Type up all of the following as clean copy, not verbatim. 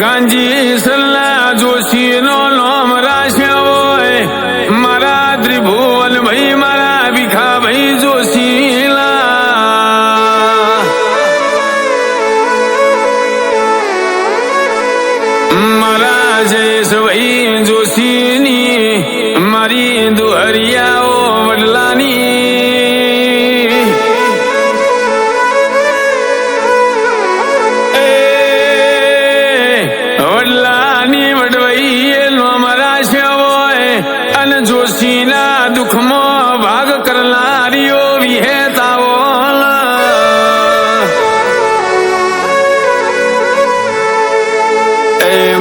ગાંજી સલ્લા જોશી નો નામ રાખ્યો હોય મારા ત્રિભુવન ભાઈ મારા ભીખા ભાઈ જોશી મારા જયેશ ભાઈ જોશી ની મારી દુહરિયાઓ વડલાની જોશીના દુઃખમાં ભાગ કરનારીઓ વિહેતાઓ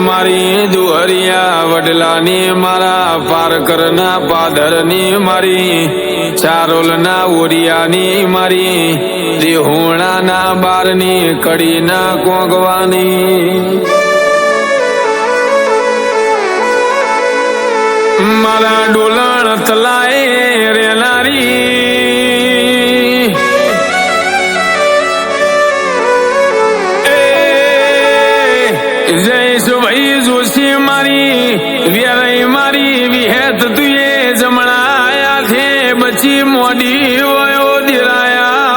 મારી દુહરિયા વડલાની મારા પારકરના પાદરની મારી ચારોલના ઓરિયાની મારી દેહોણાના બારની કડીના કોંગવાની મારા ડોલણ તલાએ રેનારી જયેશ ભાઈ જોશી મારી વેરાઈ મારી વિહેત તુએ જમણાયા છે બચી મોડી વયો દિરાયા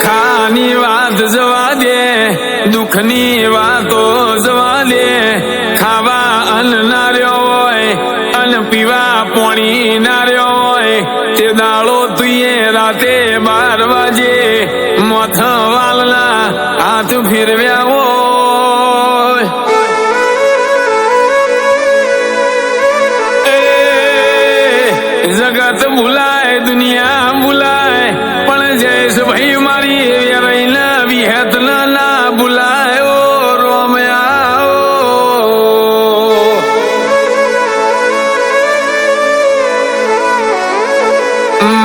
ખાની વાત જવા દે દુઃખની વાતો જવા દે ખાવા અન્ન ના રહ્યો હોય અન્ન પીવા પાણી ના રહ્યો હોય તે દાડો તુએ રાતે 12 વાગે મોથ વાલના હાથ ફેરવ્યા હોય જગત ભૂલાય દુનિયા ભૂલાય પણ જયેશ ભાઈ મારી વેરાઈના વિહેત ના ભૂલાયો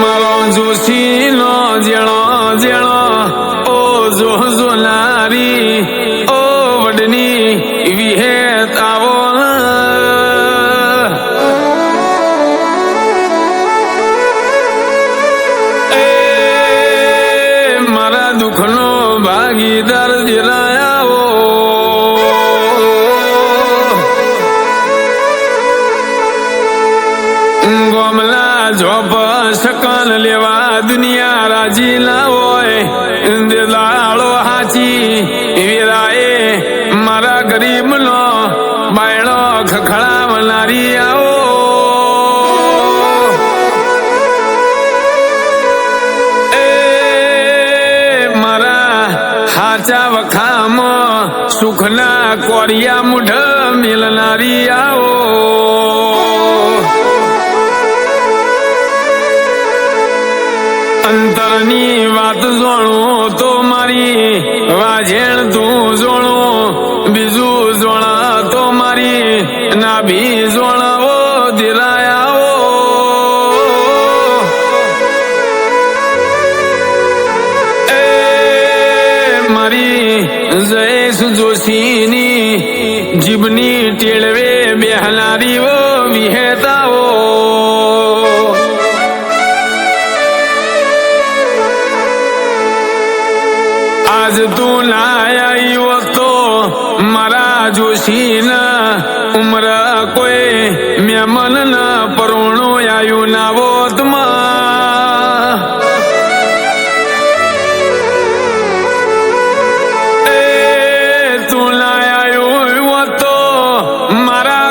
મારો જોશી નો જેણો જેણો ઓ જો જોનારી ઓ વડની વિહેત આવો મારા દુઃખનો ભાગીદાર દિલાયાઓ ગોમલા જોપ શકન લેવા દુનિયા રાજી ના હોય દેલાળો હાચી વેરાએ મારા ગરીબ નો બાયણો ખખડાવનારી આવો હાચા વખામાં સુખના કોરિયા મુઢ મિલનારી આવો અંતરની વાત જોણું તો મારી વાજેણ તું જોણું બીજું જોણા તો મારી નાભી જોણાવો દિલાયાઓ જયેશ જોશીની જીભની ટેળવે બેહનારીઓ વિહેતાઓ આજ તું લાયો તો મારા જોશીના ઉમર કોઈ મહેમાન ના પરોણો આવ્યું ના વોતમાં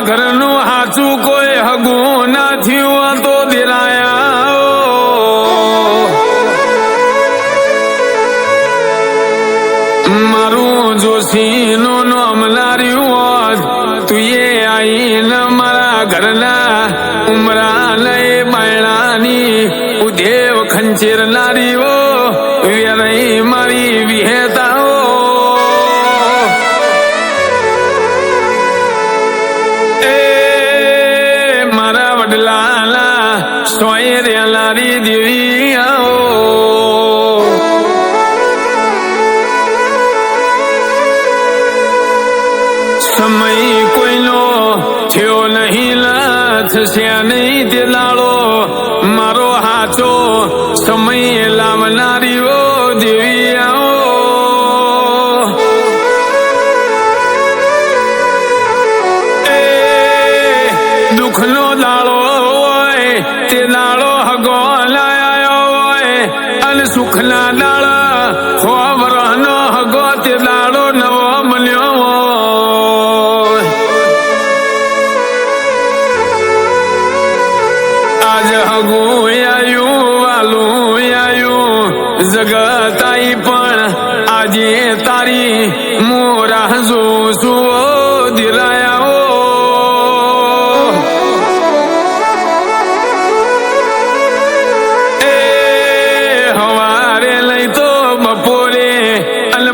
ઘરનું હાચું કોઈ હગું ના થયું તો દિરાયા મારું જોશી નું નામ લાર્યું હોત તુએ આઈને મારા ઘરના ઉમરા લઈ બાયણાની ઉદેવ ખંચેર નારીઓ વેરાઈ મારી વિહેતાઓ વડલાલા સોય રેલારી દેવી આવો સમય કોઈનો થયો નહીં લાથ થશે નહીં તે દાડો મારો હાચો સમય લાવનારી સુખના દાડા ખોબરનો હગો તે દાડો નવો બન્યો આજ હગું આયું વાલું આયું જગત આઈ પણ આજે તારી મોરા જોશું દિરાયા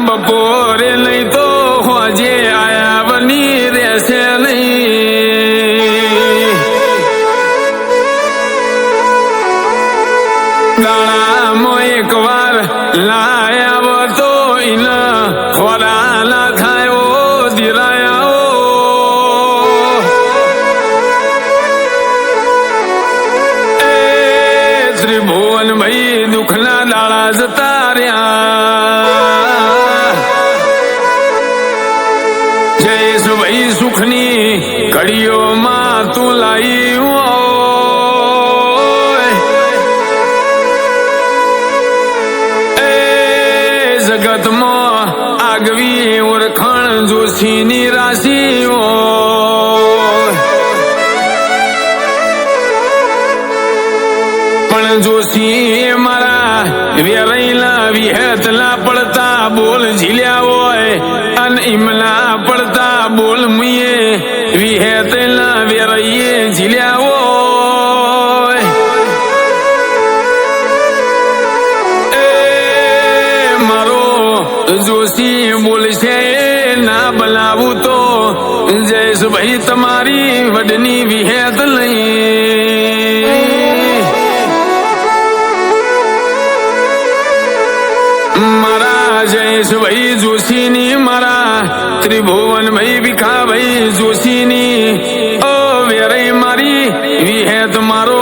બપોરે લઈ તો હોજે આયા બની રહેશે નહીં દાડામાં એક વાર લાયા તો ઇના ખોરા ના થાય દિરાયા એ ત્રિભુવન ભાઈ દુઃખના દાડા જતા રહ્યા ભાઈ સુખની ઘડીઓમાં તું લાઈ એ જગતમાં આગવી ઓળખાણ જોશીની રાશિઓ પણ જોશી મારા વેરૈલા વિહેતલા પડતા બોલ ઝીલ્યા હોય અને ઈમલા પડતા બોલ મુએ વિહેતલા વેરૈયે ઝીલ્યા હોય એ મારો જોશી બોલશે ના બલાવું તો જયેશભાઈ તમારી વડની વિહેત લઈ મારા જયેશભાઈ જોશીની મારા ત્રિભુવનભાઈ ભીખાભાઈ જોશીની ઓ વેરઈ મારી વિહેત મારો